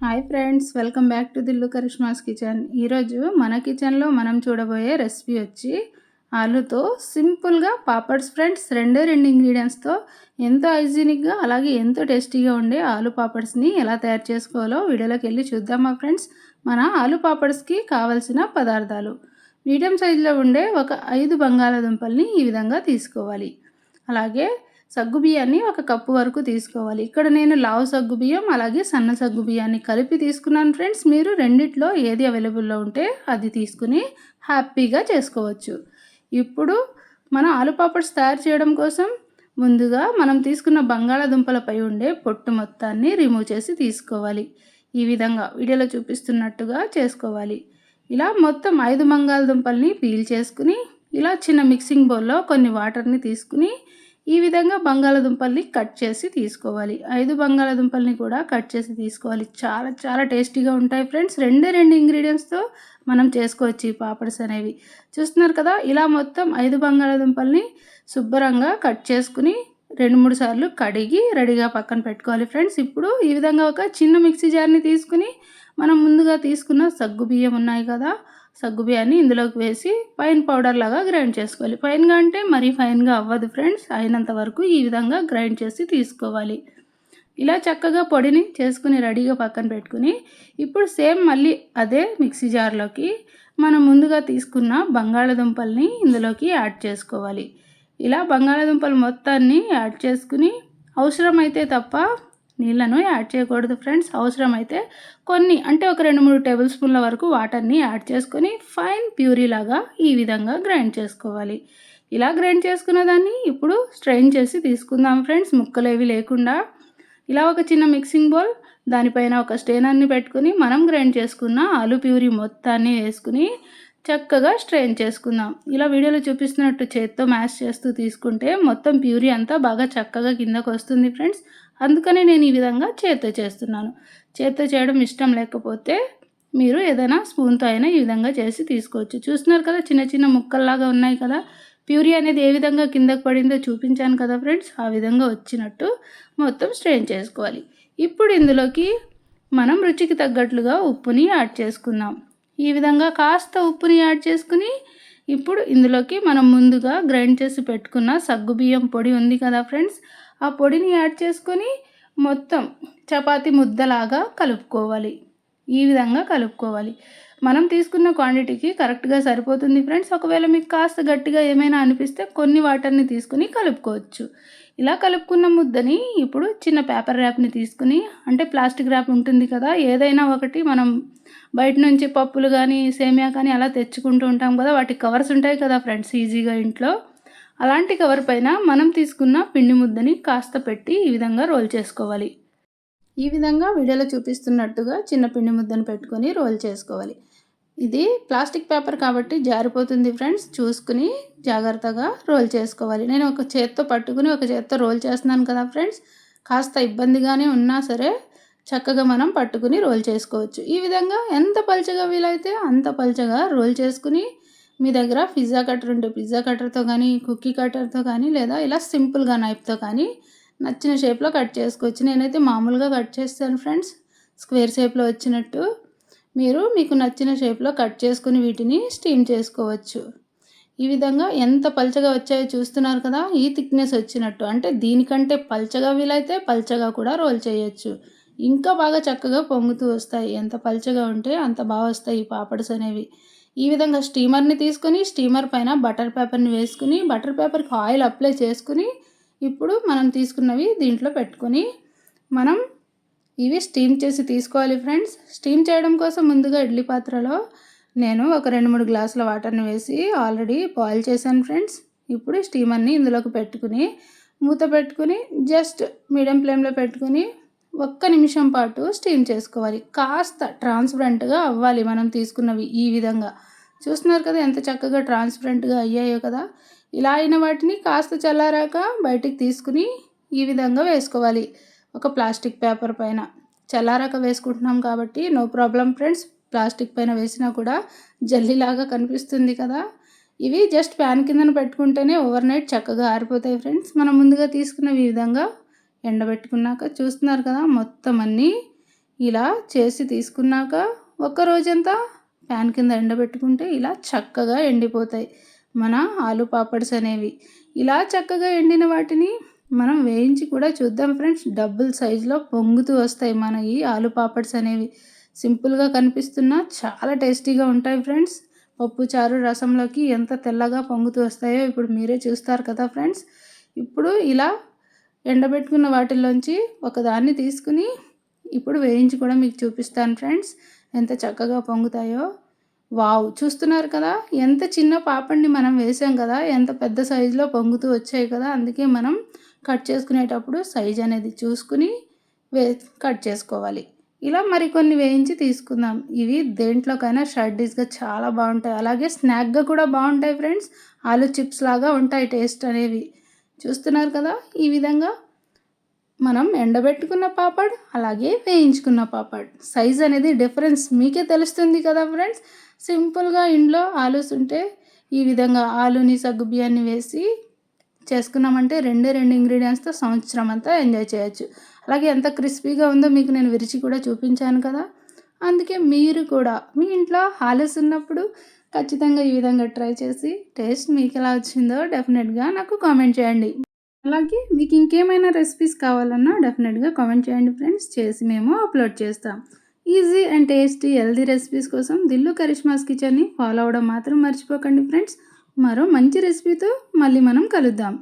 Hi friends, welcome back to Dillu Karishma's kitchen. ఈరోజు మన కిచెన్లో మనం చూడబోయే రెసిపీ వచ్చి ఆలుతో సింపుల్గా పాపడ్స్ ఫ్రెండ్స్. రెండు ఇంగ్రీడియంట్స్తో ఎంతో హైజీనిక్గా అలాగే ఎంతో టేస్టీగా ఉండే ఆలు పాపడ్స్ని ఎలా తయారు చేసుకోవాలో వీడియోలోకి వెళ్ళి చూద్దామా ఫ్రెండ్స్. మన ఆలు పాపడ్స్కి కావలసిన పదార్థాలు: మీడియం సైజులో ఉండే ఒక 5 బంగాళాదుంపల్ని ఈ విధంగా తీసుకోవాలి. అలాగే సగ్గుబియ్యాన్ని ఒక కప్పు వరకు తీసుకోవాలి. ఇక్కడ నేను లావు సగ్గుబియ్యం అలాగే సన్న సగ్గుబియ్యాన్ని కలిపి తీసుకున్నాను ఫ్రెండ్స్. మీరు రెండిట్లో ఏది అవైలబుల్లో ఉంటే అది తీసుకుని హ్యాపీగా చేసుకోవచ్చు. ఇప్పుడు మన ఆలు పాపడ్స్ తయారు చేయడం కోసం ముందుగా మనం తీసుకున్న బంగాళాదుంపలపై ఉండే పొట్టు మొత్తాన్ని రిమూవ్ చేసి తీసుకోవాలి. ఈ విధంగా వీడియోలో చూపిస్తున్నట్టుగా చేసుకోవాలి. ఇలా మొత్తం 5 బంగాళాదుంపల్ని పీల్ చేసుకుని ఇలా చిన్న మిక్సింగ్ బౌల్లో కొన్ని వాటర్ని తీసుకుని ఈ విధంగా బంగాళాదుంపల్ని కట్ చేసి తీసుకోవాలి. 5 బంగాళాదుంపల్ని కూడా కట్ చేసి తీసుకోవాలి. చాలా చాలా టేస్టీగా ఉంటాయి ఫ్రెండ్స్. రెండు ఇంగ్రీడియంట్స్తో మనం చేసుకోవచ్చు ఈ పాపడ్స్ అనేవి. చూస్తున్నారు కదా, ఇలా మొత్తం 5 బంగాళాదుంపల్ని శుభ్రంగా కట్ చేసుకుని 2-3 సార్లు కడిగి రెడీగా పక్కన పెట్టుకోవాలి ఫ్రెండ్స్. ఇప్పుడు ఈ విధంగా ఒక చిన్న మిక్సీ జార్ని తీసుకుని మనం ముందుగా తీసుకున్న సగ్గుబియ్యం ఉన్నాయి కదా, సగ్గుబియ్యాన్ని ఇందులోకి వేసి ఫైన్ పౌడర్ లాగా గ్రైండ్ చేసుకోవాలి. ఫైన్గా అంటే మరీ ఫైన్గా అవ్వదు ఫ్రెండ్స్, అయినంత వరకు ఈ విధంగా గ్రైండ్ చేసి తీసుకోవాలి. ఇలా చక్కగా పొడిని చేసుకుని రెడీగా పక్కన పెట్టుకుని ఇప్పుడు సేమ్ మళ్ళీ అదే మిక్సీ జార్లోకి మనం ముందుగా తీసుకున్న బంగాళాదుంపల్ని ఇందులోకి యాడ్ చేసుకోవాలి. ఇలా బంగాళాదుంపలు మొత్తాన్ని యాడ్ చేసుకుని అవసరమైతే తప్ప నీళ్ళను యాడ్ చేయకూడదు ఫ్రెండ్స్. అవసరమైతే కొన్ని అంటే ఒక 2-3 టేబుల్ స్పూన్ల వరకు వాటర్ని యాడ్ చేసుకొని ఫైన్ ప్యూరీ లాగా ఈ విధంగా గ్రైండ్ చేసుకోవాలి. ఇలా గ్రైండ్ చేసుకున్న దాన్ని ఇప్పుడు స్ట్రెయిన్ చేసి తీసుకుందాం ఫ్రెండ్స్, ముక్కలేవి లేకుండా. ఇలా ఒక చిన్న మిక్సింగ్ బౌల్, దానిపైన ఒక స్ట్రెయినర్ని పెట్టుకుని మనం గ్రైండ్ చేసుకున్న ఆలు ప్యూరీ మొత్తాన్ని వేసుకుని చక్కగా స్ట్రెయిన్ చేసుకుందాం. ఇలా వీడియోలో చూపిస్తున్నట్టు చేత్తో మ్యాష్ చేస్తూ తీసుకుంటే మొత్తం ప్యూరీ అంతా బాగా చక్కగా కిందకు వస్తుంది ఫ్రెండ్స్. అందుకని నేను ఈ విధంగా చేత్తో చేస్తున్నాను. చేత్తో చేయడం ఇష్టం లేకపోతే మీరు ఏదైనా స్పూన్తో అయినా ఈ విధంగా చేసి తీసుకోవచ్చు. చూస్తున్నారు కదా, చిన్న చిన్న ముక్కల్లాగా ఉన్నాయి కదా. ప్యూరీ అనేది ఏ విధంగా కిందకు పడిందో చూపించాను కదా ఫ్రెండ్స్, ఆ విధంగా వచ్చినట్టు మొత్తం స్ట్రెయిన్ చేసుకోవాలి. ఇప్పుడు ఇందులోకి మనం రుచికి తగ్గట్లుగా ఉప్పుని యాడ్ చేసుకుందాం. ఈ విధంగా కాస్త ఉప్పుని యాడ్ చేసుకుని ఇప్పుడు ఇందులోకి మనం ముందుగా గ్రైండ్ చేసి పెట్టుకున్న సగ్గుబియ్యం పొడి ఉంది కదా ఫ్రెండ్స్, ఆ పొడిని యాడ్ చేసుకొని మొత్తం చపాతీ ముద్దలాగా కలుపుకోవాలి. ఈ విధంగా కలుపుకోవాలి. మనం తీసుకున్న క్వాంటిటీకి కరెక్ట్గా సరిపోతుంది ఫ్రెండ్స్. ఒకవేళ మీకు కాస్త గట్టిగా ఏమైనా అనిపిస్తే కొన్ని వాటర్ని తీసుకుని కలుపుకోవచ్చు. ఇలా కలుపుకున్న ముద్దని ఇప్పుడు చిన్న పేపర్ ర్యాప్ని తీసుకుని, అంటే ప్లాస్టిక్ ర్యాప్ ఉంటుంది కదా, ఏదైనా ఒకటి మనం బయట నుంచి పప్పులు కానీ సేమియా కానీ అలా తెచ్చుకుంటూ ఉంటాం కదా, వాటి కవర్స్ ఉంటాయి కదా ఫ్రెండ్స్ ఈజీగా ఇంట్లో. అలాంటి కవర్ పైన మనం తీసుకున్న పిండి ముద్దని కాస్త పెట్టి ఈ విధంగా రోల్ చేసుకోవాలి. ఈ విధంగా వీడియోలో చూపిస్తున్నట్టుగా చిన్న పిండి ముద్దను పెట్టుకొని రోల్ చేసుకోవాలి. ఇది ప్లాస్టిక్ పేపర్ కాబట్టి జారిపోతుంది ఫ్రెండ్స్, చూసుకుని జాగ్రత్తగా రోల్ చేసుకోవాలి. నేను ఒక చేత్తో పట్టుకుని ఒక చేత్తో రోల్ చేస్తున్నాను కదా ఫ్రెండ్స్, కాస్త ఇబ్బందిగానే ఉన్నా సరే చక్కగా మనం పట్టుకుని రోల్ చేసుకోవచ్చు. ఈ విధంగా ఎంత పల్చగా వీలైతే అంత పల్చగా రోల్ చేసుకుని మీ దగ్గర పిజ్జా కట్టర్ ఉంటే పిజ్జా కట్టర్తో కానీ, కుక్కీ కట్టర్తో కానీ, లేదా ఇలా సింపుల్గా నైఫ్తో కానీ నచ్చిన షేప్లో కట్ చేసుకోవచ్చు. నేనైతే మామూలుగా కట్ చేస్తాను ఫ్రెండ్స్, స్క్వేర్ షేప్లో వచ్చినట్టు. మీరు మీకు నచ్చిన షేప్లో కట్ చేసుకుని వీటిని స్టీమ్ చేసుకోవచ్చు. ఈ విధంగా ఎంత పల్చగా వచ్చాయో చూస్తున్నారు కదా, ఈ థిక్నెస్ వచ్చినట్టు. అంటే దీనికంటే పల్చగా వీలైతే పల్చగా కూడా రోల్ చేయొచ్చు. ఇంకా బాగా చక్కగా పొంగుతూ వస్తాయి. ఎంత పల్చగా ఉంటే అంత బాగా వస్తాయి ఈ పాపడ్స్ అనేవి. ఈ విధంగా స్టీమర్ని తీసుకొని స్టీమర్ పైన బటర్ పేపర్ని వేసుకుని బటర్ పేపర్కి ఆయిల్ అప్లై చేసుకుని ఇప్పుడు మనం తీసుకున్నవి దీంట్లో పెట్టుకొని మనం ఇవి స్టీమ్ చేసి తీసుకోవాలి ఫ్రెండ్స్. స్టీమ్ చేయడం కోసం ముందుగా ఇడ్లీ పాత్రలో నేను ఒక 2-3 గ్లాసుల వాటర్ని వేసి ఆల్రెడీ బాయిల్ చేశాను ఫ్రెండ్స్. ఇప్పుడు స్టీమర్ని ఇందులోకి పెట్టుకుని మూత పెట్టుకుని జస్ట్ మీడియం ఫ్లేమ్లో పెట్టుకుని 1 నిమిషం పాటు స్టీమ్ చేసుకోవాలి. కాస్త ట్రాన్స్పరెంట్గా అవ్వాలి మనం తీసుకున్నవి. ఈ విధంగా చూస్తున్నారు కదా ఎంత చక్కగా ట్రాన్స్పరెంట్గా అయ్యాయో కదా. ఇలా అయిన వాటిని కాస్త చల్లారాక బయటికి తీసుకుని ఈ విధంగా వేసుకోవాలి ఒక ప్లాస్టిక్ పేపర్ పైన. చల్లారాక వేసుకుంటున్నాం కాబట్టి నో ప్రాబ్లం ఫ్రెండ్స్, ప్లాస్టిక్ పైన వేసినా కూడా జల్లీలాగా కనిపిస్తుంది కదా. ఇవి జస్ట్ ప్యాన్ కిందన పెట్టుకుంటేనే ఓవర్ నైట్ చక్కగా ఆరిపోతాయి ఫ్రెండ్స్. మనం ముందుగా తీసుకున్న ఈ విధంగా ఎండబెట్టుకున్నాక చూస్తున్నారు కదా మొత్తం అన్నీ ఇలా చేసి తీసుకున్నాక ఒక రోజంతా ఫ్యాన్ కింద ఎండబెట్టుకుంటే ఇలా చక్కగా ఎండిపోతాయి మన ఆలు పాపడ్స్ అనేవి. ఇలా చక్కగా ఎండిన వాటిని మనం వేయించి కూడా చూద్దాం ఫ్రెండ్స్. డబుల్ సైజులో పొంగుతూ వస్తాయి మన ఈ ఆలు పాపడ్స్ అనేవి. సింపుల్గా కనిపిస్తున్నా చాలా టేస్టీగా ఉంటాయి ఫ్రెండ్స్. పప్పు చారు రసంలోకి ఎంత తెల్లగా పొంగుతూ వస్తాయో ఇప్పుడు మీరే చూస్తారు కదా ఫ్రెండ్స్. ఇప్పుడు ఇలా ఎండబెట్టుకున్న వాటిల్లోంచి ఒకదాన్ని తీసుకుని ఇప్పుడు వేయించి కూడా మీకు చూపిస్తాను ఫ్రెండ్స్. ఎంత చక్కగా పొంగుతాయో. వావ్! చూస్తున్నారు కదా, ఎంత చిన్న పాపడ్ని మనం వేసాం కదా, ఎంత పెద్ద సైజులో పొంగుతూ వచ్చాయి కదా. అందుకే మనం కట్ చేసుకునేటప్పుడు సైజ్ అనేది చూసుకుని కట్ చేసుకోవాలి. ఇలా మరికొన్ని వేయించి తీసుకుందాం. ఇవి దేంట్లోకైనా సైడ్ డిష్గా చాలా బాగుంటాయి, అలాగే స్నాక్గా కూడా బాగుంటాయి ఫ్రెండ్స్. ఆలు చిప్స్ లాగా ఉంటాయి టేస్ట్ అనేవి. చూస్తున్నారు కదా, ఈ విధంగా మనం ఎండబెట్టుకున్న పాపడ్ అలాగే వేయించుకున్న పాపడ్ సైజ్ అనేది డిఫరెన్స్ మీకే తెలుస్తుంది కదా ఫ్రెండ్స్. సింపుల్గా ఇంట్లో ఆలూస్ ఉంటే ఈ విధంగా ఆలుని సగ్గుబియ్యాన్ని వేసి చేసుకున్నామంటే రెండు ఇంగ్రీడియంట్స్తో సంవత్సరం అంతా ఎంజాయ్ చేయొచ్చు. అలాగే ఎంత క్రిస్పీగా ఉందో మీకు నేను విరిచి కూడా చూపించాను కదా. అందుకే మీరు కూడా మీ ఇంట్లో ఆలూస్ ఉన్నప్పుడు ఖచ్చితంగా ఈ విధంగా ట్రై చేసి టేస్ట్ మీకు ఎలా వచ్చిందో డెఫినెట్గా నాకు కామెంట్ చేయండి. అలాగే మీకు ఇంకేమైనా రెసిపీస్ కావాలన్నా డెఫినెట్గా కామెంట్ చేయండి ఫ్రెండ్స్. చేసి మేము అప్లోడ్ చేస్తాం. Easy and tasty healthy recipes కోసం దిల్లు కరిష్మాస్ కిచెన్ని ఫాలో అవ్వడం మాత్రం మర్చిపోకండి ఫ్రెండ్స్. మరో మంచి రెసిపీతో మళ్ళీ మనం కలుద్దాం.